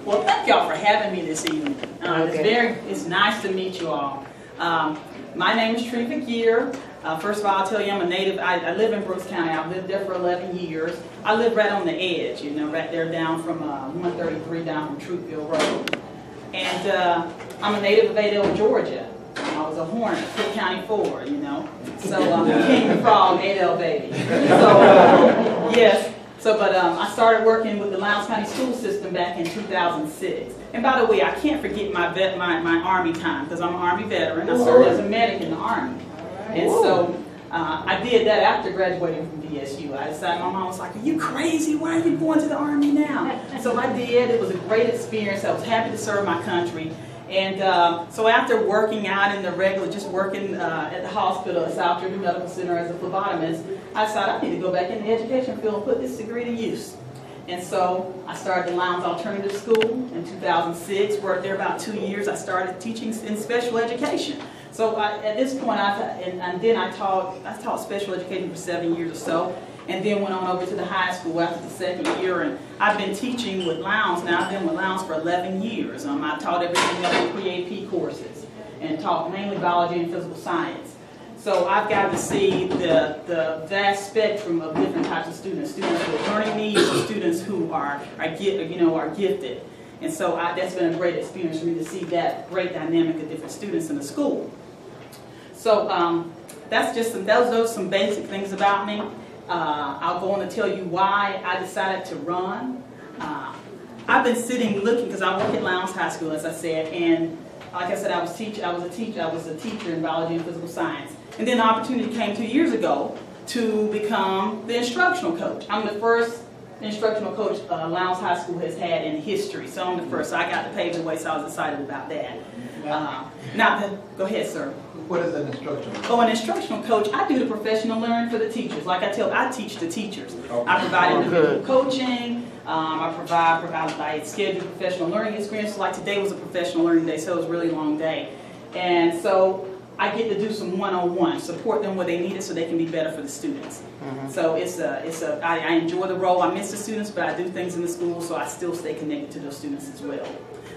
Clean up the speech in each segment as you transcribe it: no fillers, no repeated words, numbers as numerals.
Well, thank y'all for having me this evening. It's nice to meet you all. My name is Treva. First of all, I'll tell you I'm a native. I live in Brooks County. I've lived there for 11 years. I live right on the edge, you know, right there down from 133 down from Troopville Road. And I'm a native of Valdosta, Georgia. I was a Hornet, Cook County 4, you know. So I'm King the Frog, Adel baby. So yes. But I started working with the Lowndes County school system back in 2006. And by the way, I can't forget my Army time, because I'm an Army veteran. I served as a medic in the Army. And so I did that after graduating from VSU. I decided, my mom was like, are you crazy? Why are you going to the Army now? So I did. It was a great experience. I was happy to serve my country. And so after working out in the regular, just working at the hospital at South Jersey Medical Center as a phlebotomist, I decided I need to go back in the education field and put this degree to use. And so I started the Lowndes Alternative School in 2006, worked there about 2 years. I started teaching in special education. So at this point, I taught special education for 7 years or so, and then went on over to the high school after the second year. And I've been teaching with Lowndes now. I've been with Lowndes for 11 years. I taught everything up in pre-AP courses and taught mainly biology and physical science. So I've got to see the vast spectrum of different types of students with learning needs, students who are gifted. And so that's been a great experience for me to see that great dynamic of different students in the school. So those are some basic things about me. I'll go on to tell you why I decided to run. I've been sitting looking, because I work at Lowndes High School, as I said, and like I said, I was a teacher in biology and physical science. And then the opportunity came 2 years ago to become the instructional coach. I'm the first instructional coach Lowndes High School has had in history. So I'm the first. So I got to pave the way, so I was excited about that. Go ahead, sir. What is an instructional coach? Oh, an instructional coach, I do the professional learning for the teachers. Like I teach the teachers. Okay. I provide individual coaching. I schedule professional learning experience. Like today was a professional learning day, so it was a really long day. And so I get to do some one-on-one, support them where they need it so they can be better for the students. So I enjoy the role. I miss the students, but I do things in the school, so I still stay connected to those students as well.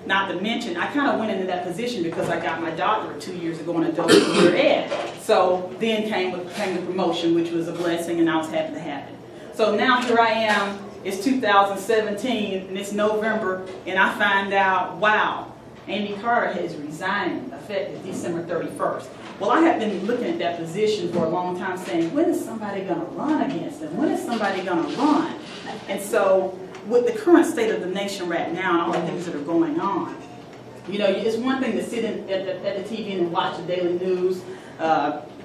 Not to mention, I kind of went into that position because I got my doctorate 2 years ago in adult career ed. So then came the promotion, which was a blessing, and I was happy to have it. So now here I am. It's 2017, and it's November, and I find out, wow, Amy Carter has resigned effective December 31st. Well, I have been looking at that position for a long time saying, when is somebody going to run against them? When is somebody going to run? And so with the current state of the nation right now and all the things that are going on, you know, it's one thing to sit at the TV and watch the daily news,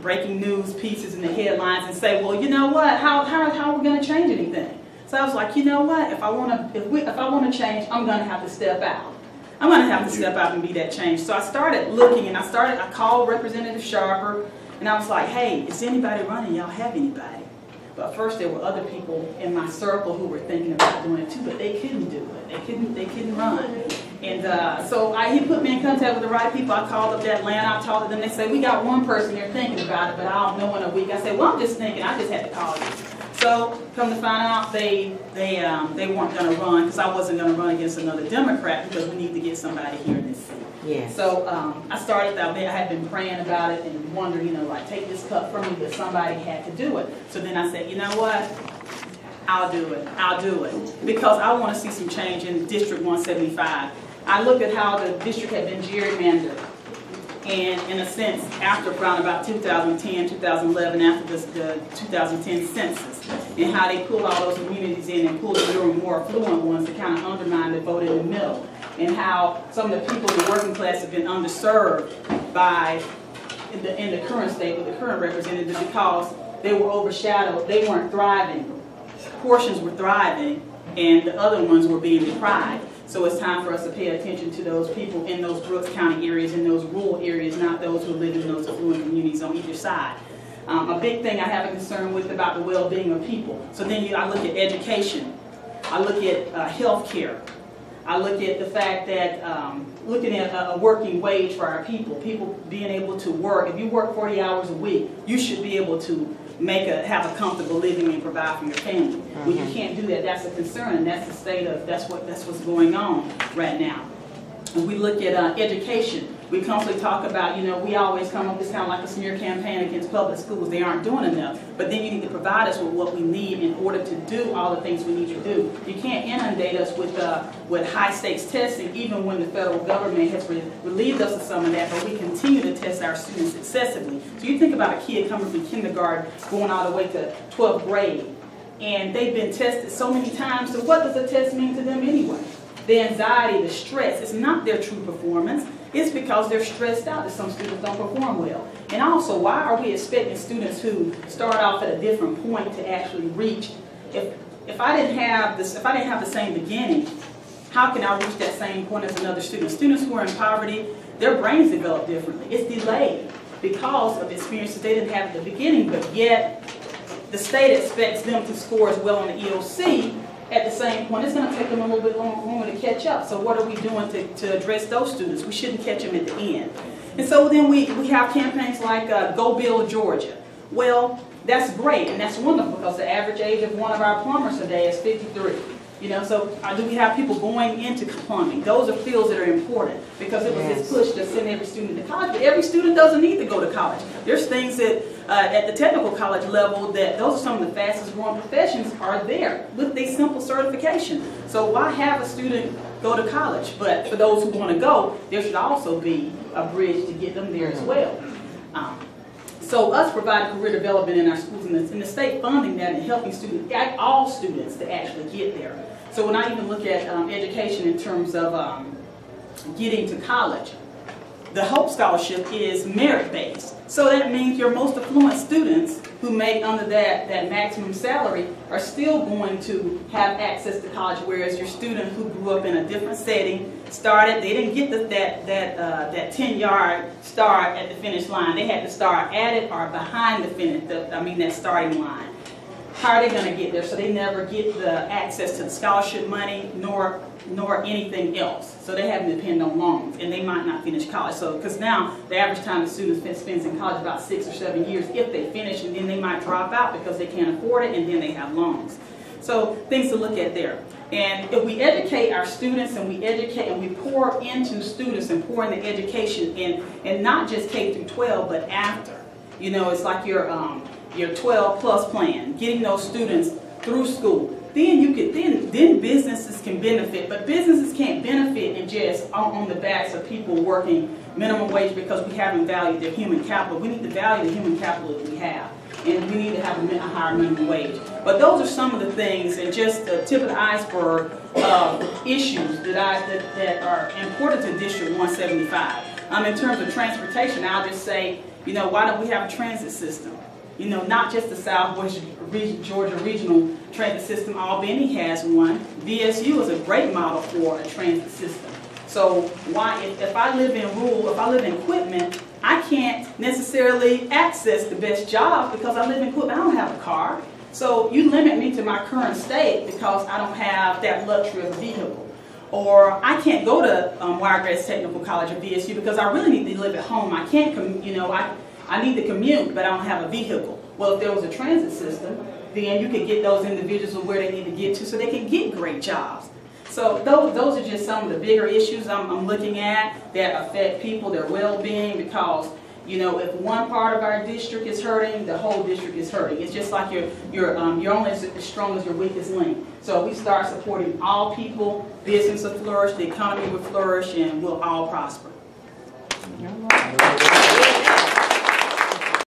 breaking news pieces and the headlines and say, well, you know what, how are we going to change anything? So I was like, you know what, if I want to change, I'm going to have to step out. I'm going to have to step out and be that change. So I started looking, and I called Representative Sharper, and I was like, hey, is anybody running? Y'all have anybody? But first there were other people in my circle who were thinking about doing it too, but they couldn't do it. They couldn't run. And so he put me in contact with the right people. I called up to Atlanta. I talked to them. They said, we got one person there thinking about it, but I don't know in a week. I said, well, I'm just thinking. I just had to call you. So come to find out, they weren't going to run, because I wasn't going to run against another Democrat, because we need to get somebody here in this seat. Yeah. So I started out there. I had been praying about it and wondered, you know, like, take this cup from me, but somebody had to do it. So then I said, you know what? I'll do it. I'll do it. Because I want to see some change in District 175. I looked at how the district had been gerrymandered. And in a sense, after around about 2010, 2011, after the 2010 census, and how they pulled all those communities in and pulled the more affluent ones to kind of undermine the vote in the middle, and how some of the people in the working class have been underserved by, in the current state with the current representative, because they were overshadowed, they weren't thriving. Portions were thriving, and the other ones were being deprived. So it's time for us to pay attention to those people in those Brooks County areas, in those rural areas, not those who live in those affluent communities on either side. A big thing I have a concern with about the well-being of people. So then I look at education. I look at health care. I look at the fact that looking at a working wage for our people being able to work. If you work 40 hours a week, you should be able to have a comfortable living and provide for your family. When you can't do that, that's a concern, and that's the state of, that's what's going on right now. When we look at education, we constantly talk about, we always come up with kind of like a smear campaign against public schools. They aren't doing enough. But then you need to provide us with what we need in order to do all the things we need to do. You can't inundate us with high-stakes testing, even when the federal government has relieved us of some of that, but we continue to test our students excessively. So you think about a kid coming from kindergarten going all the way to 12th grade, and they've been tested so many times, so what does the test mean to them anyway? The anxiety, the stress, it's not their true performance. It's because they're stressed out that some students don't perform well. And also, why are we expecting students who start off at a different point to actually reach? If I didn't have the same beginning, how can I reach that same point as another student? Students who are in poverty, their brains develop differently. It's delayed because of experiences they didn't have at the beginning, but yet the state expects them to score as well on the EOC. At the same point, it's going to take them a little bit longer to catch up. So what are we doing to address those students? We shouldn't catch them at the end. And so then we have campaigns like Go Build Georgia. Well, that's great, and that's wonderful because the average age of one of our plumbers today is 53. So do we have people going into plumbing? Those are fields that are important because it was this push to send every student to college, but every student doesn't need to go to college. There's things that at the technical college level that those are some of the fastest growing professions are there with these simple certification. So why have a student go to college? But for those who want to go, there should also be a bridge to get them there as well. So us providing career development in our schools and the state funding that and helping students, all students to actually get there. So when I even look at education in terms of getting to college, the HOPE scholarship is merit-based. So that means your most affluent students who make under that maximum salary are still going to have access to college, whereas your student who grew up in a different setting, they didn't get that 10-yard start at the finish line. They had to start at it or behind that starting line. How are they going to get there? So they never get the access to the scholarship money nor anything else. So they have to depend on loans, and they might not finish college. So because now the average time a student spends in college about 6 or 7 years if they finish, and then they might drop out because they can't afford it, and then they have loans. So things to look at there. And if we educate our students and we educate and we pour into students and pour into education and not just K through 12, but after. It's like your 12+ plan, getting those students through school. Then businesses can benefit, but businesses can't benefit in just on the backs of people working minimum wage because we haven't valued their human capital. We need to value the human capital that we have, and we need to have a higher minimum wage. But those are some of the things, and just the tip of the iceberg of issues that are important to District 175. In terms of transportation, I'll just say, why don't we have a transit system? Not just the Southwest Georgia Regional Transit System. Albany has one. VSU is a great model for a transit system. So why, if I live in Quitman, I can't necessarily access the best jobs because I live in Quitman. I don't have a car. So you limit me to my current state because I don't have that luxury of a vehicle. Or I can't go to Wiregrass Technical College or VSU because I really need to live at home. I can't, I need to commute, but I don't have a vehicle. Well, if there was a transit system, then you could get those individuals where they need to get to so they can get great jobs. So those are just some of the bigger issues I'm looking at that affect people, their well-being, because if one part of our district is hurting, the whole district is hurting. It's just like you're only as strong as your weakest link. So if we start supporting all people, business will flourish, the economy will flourish, and we'll all prosper.